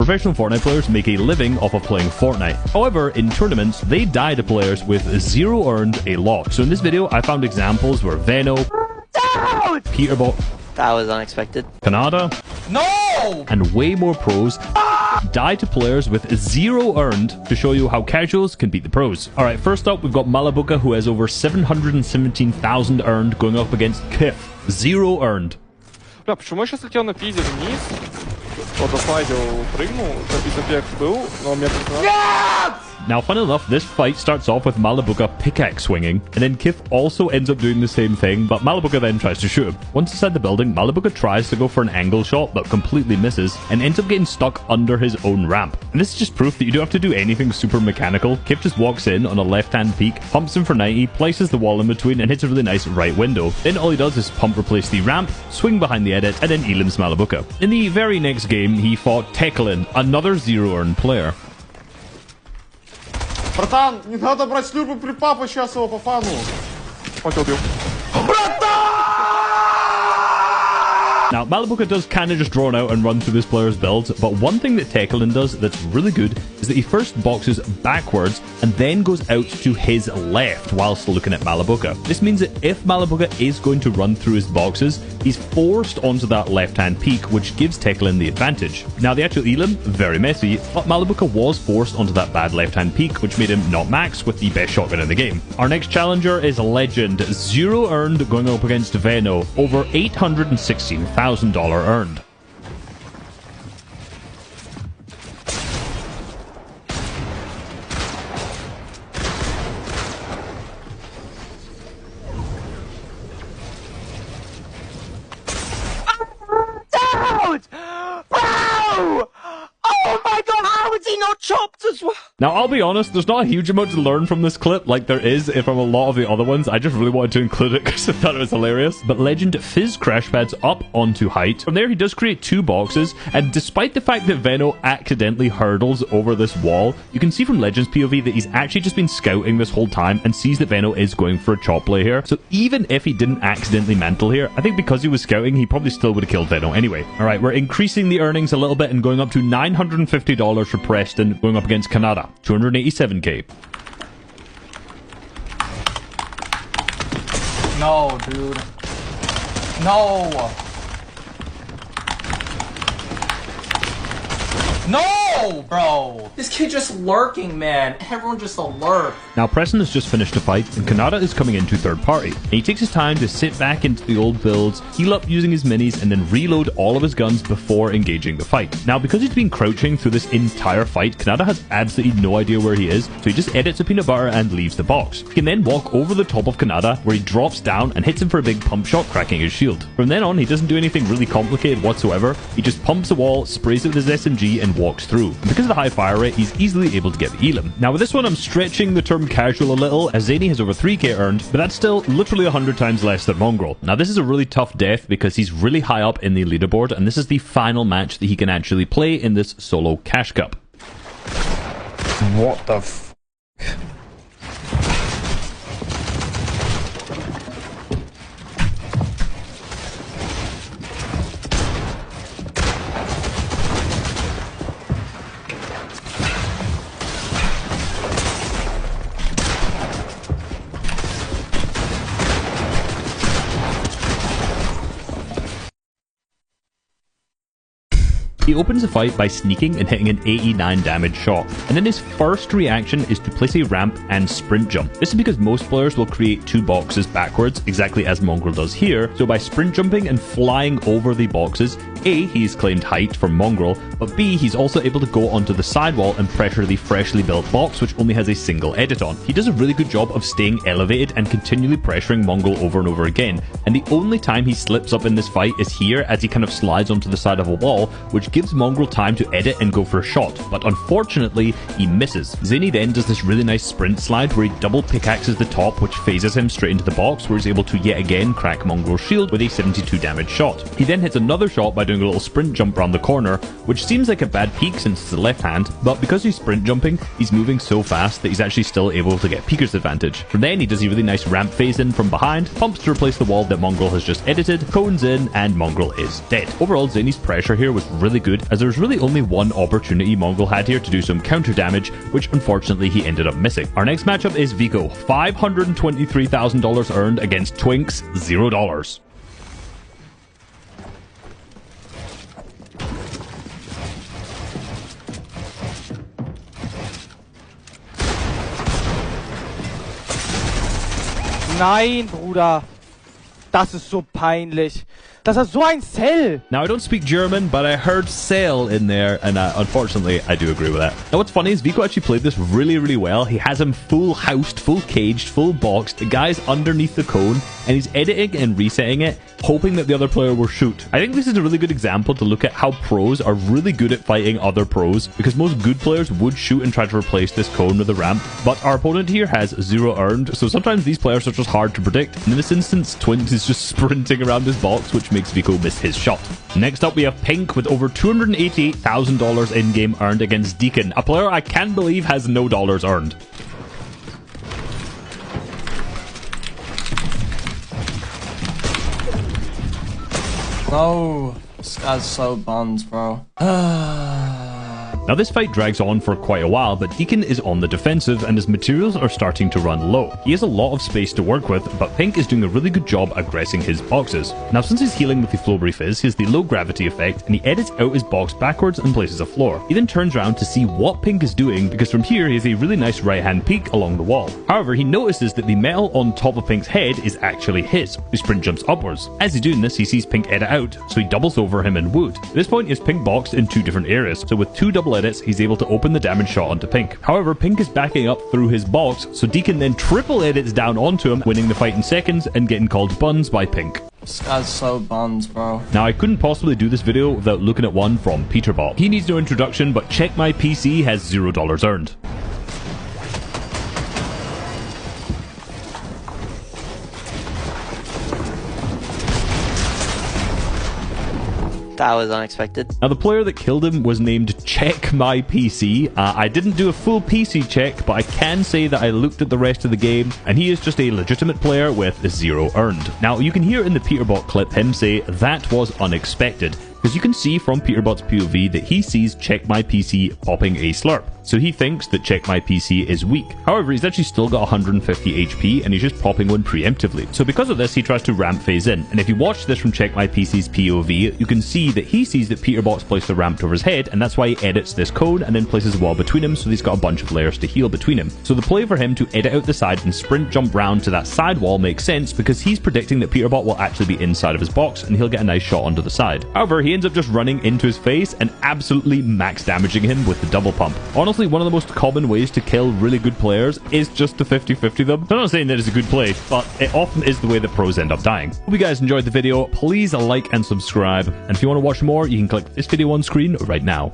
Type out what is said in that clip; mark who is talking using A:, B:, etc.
A: Professional Fortnite players make a living off of playing Fortnite. However, in tournaments, they die to players with 0 earned a lot. So in this video, I found examples where Veno, Peterbot,
B: that was unexpected,
A: Canada, and way more pros die to players with 0 earned to show you how casuals can beat the pros. Alright, first up, we've got Malabuka, who has over 717,000 earned going up against Kif. 0 earned.
C: Бля, почему я сейчас летел на пизе вниз? Вот зафайдил, прыгнул, забег был, но мне
A: Now, fun enough, this fight starts off with Malabuka pickaxe swinging, and then Kif also ends up doing the same thing, but Malabuka then tries to shoot him. Once inside the building, Malabuka tries to go for an angle shot, but completely misses, and ends up getting stuck under his own ramp. And this is just proof that you don't have to do anything super mechanical. Kif just walks in on a left-hand peak, pumps him for 90, places the wall in between, and hits a really nice right window. Then all he does is pump replace the ramp, swing behind the edit, and then elims Malabuka. In the very next game, he fought Teklin, another 0 earned player.
D: Братан, не надо брать слюрпы при папа, сейчас его по фану.
C: убил.
A: Now, Malabuka does kind of just drawn out and run through this player's build, but one thing that Teklin does that's really good is that he first boxes backwards and then goes out to his left whilst looking at Malabuka. This means that if Malabuka is going to run through his boxes, he's forced onto that left-hand peak, which gives Teklin the advantage. Now, the actual elim, very messy, but Malabuka was forced onto that bad left-hand peak, which made him not max with the best shotgun in the game. Our next challenger is Legend, 0 earned going up against Veno, over $816,000 earned. Now, I'll be honest, there's not a huge amount to learn from this clip like there is from a lot of the other ones. I just really wanted to include it because I thought it was hilarious. But Legend fizz crash pads up onto height. From there, he does create 2 boxes, and despite the fact that Veno accidentally hurdles over this wall, you can see from Legend's POV that he's actually just been scouting this whole time and sees that Veno is going for a chop play here. So even if he didn't accidentally mantle here, I think because he was scouting, he probably still would have killed Veno anyway. Alright, we're increasing the earnings a little bit and going up to $950 for Preston, going up against Canada. 287k.
E: No, dude. No! No, bro! This kid just lurking, man. Everyone just alert.
A: Now, Preston has just finished a fight, and Canada is coming into third party. And he takes his time to sit back into the old builds, heal up using his minis, and then reload all of his guns before engaging the fight. Now, because he's been crouching through this entire fight, Canada has absolutely no idea where he is, so he just edits a peanut butter and leaves the box. He can then walk over the top of Canada, where he drops down and hits him for a big pump shot, cracking his shield. From then on, he doesn't do anything really complicated whatsoever. He just pumps the wall, sprays it with his SMG, and walks through. And because of the high fire rate, he's easily able to get the elim. Now, with this one, I'm stretching the term casual a little, as Zany has over 3k earned, but that's still literally 100 times less than Mongrel. Now, this is a really tough death because he's really high up in the leaderboard, and this is the final match that he can actually play in this solo cash cup.
D: What the f...
A: He opens the fight by sneaking and hitting an 89 damage shot, and then his first reaction is to place a ramp and sprint jump. This is because most players will create 2 boxes backwards, exactly as Mongrel does here, so by sprint jumping and flying over the boxes, A, he's claimed height from Mongrel, but B, he's also able to go onto the sidewall and pressure the freshly built box, which only has a single edit on. He does a really good job of staying elevated and continually pressuring Mongrel over and over again, and the only time he slips up in this fight is here as he kind of slides onto the side of a wall, which gives Mongrel time to edit and go for a shot, but unfortunately, he misses. Zany then does this really nice sprint slide where he double pickaxes the top, which phases him straight into the box, where he's able to yet again crack Mongrel's shield with a 72 damage shot. He then hits another shot by doing a little sprint jump around the corner, which seems like a bad peek since it's the left hand, but because he's sprint jumping, he's moving so fast that he's actually still able to get peeker's advantage. From then, he does a really nice ramp phase in from behind, pumps to replace the wall that Mongrel has just edited, cones in, and Mongrel is dead. Overall, Zany's pressure here was really good good, as there's really only one opportunity Mongol had here to do some counter damage, which unfortunately he ended up missing. Our next matchup is Vico, $523,000 earned against Twinks, $0.
B: Nein, Bruder. Das ist so peinlich. Das ist so ein Cell.
A: Now, I don't speak German, but I heard Cell in there, and unfortunately, I do agree with that. Now, what's funny is Vico actually played this really, really well. He has him full housed, full caged, full boxed. The guy's underneath the cone, and he's editing and resetting it, hoping that the other player will shoot. I think this is a really good example to look at how pros are really good at fighting other pros, because most good players would shoot and try to replace this cone with a ramp, but our opponent here has 0 earned, so sometimes these players are just hard to predict. And in this instance, Twinks is just sprinting around his box, which makes Vico miss his shot. Next up, we have Pink with over $288,000 in-game earned against Deacon, a player I can't believe has no dollars earned.
E: No, this guy's so bummed, bro.
A: Now, this fight drags on for quite a while, but Deacon is on the defensive and his materials are starting to run low. He has a lot of space to work with, but Pink is doing a really good job aggressing his boxes. Now, since he's healing with the Flowberry Fizz, he has the low gravity effect, and he edits out his box backwards and places a floor. He then turns around to see what Pink is doing, because from here he has a really nice right-hand peek along the wall. However, he notices that the metal on top of Pink's head is actually his. He sprint jumps upwards. As he's doing this, he sees Pink edit out, so he doubles over him and wood. At this point, he has Pink boxed in 2 different areas, so with 2 double edits, he's able to open the damage shot onto Pink. However, Pink is backing up through his box, so Deacon then triple edits down onto him, winning the fight in seconds and getting called buns by Pink.
E: This guy's so bummed, bro.
A: Now, I couldn't possibly do this video without looking at one from Peterbot. He needs no introduction, but Check My PC has $0 earned.
F: That was unexpected.
A: Now, the player that killed him was named Check My PC. I didn't do a full PC check, but I can say that I looked at the rest of the game, and he is just a legitimate player with 0 earned. Now, you can hear in the Peterbot clip him say, "That was unexpected," because you can see from Peterbot's POV that he sees Check My PC popping a slurp. So he thinks that Check My PC is weak. However, he's actually still got 150 HP and he's just popping one preemptively. So because of this, he tries to ramp phase in. And if you watch this from Check My PC's POV, you can see that he sees that Peterbot's placed the ramp over his head, and that's why he edits this cone and then places a wall between him, so he's got a bunch of layers to heal between him. So the play for him to edit out the side and sprint jump round to that side wall makes sense, because he's predicting that Peterbot will actually be inside of his box and he'll get a nice shot onto the side. However, he ends up just running into his face and absolutely max damaging him with the double pump. Honestly, one of the most common ways to kill really good players is just to 50-50 them. I'm not saying that it's a good play, but it often is the way that pros end up dying. Hope you guys enjoyed the video. Please like and subscribe. And if you want to watch more, you can click this video on screen right now.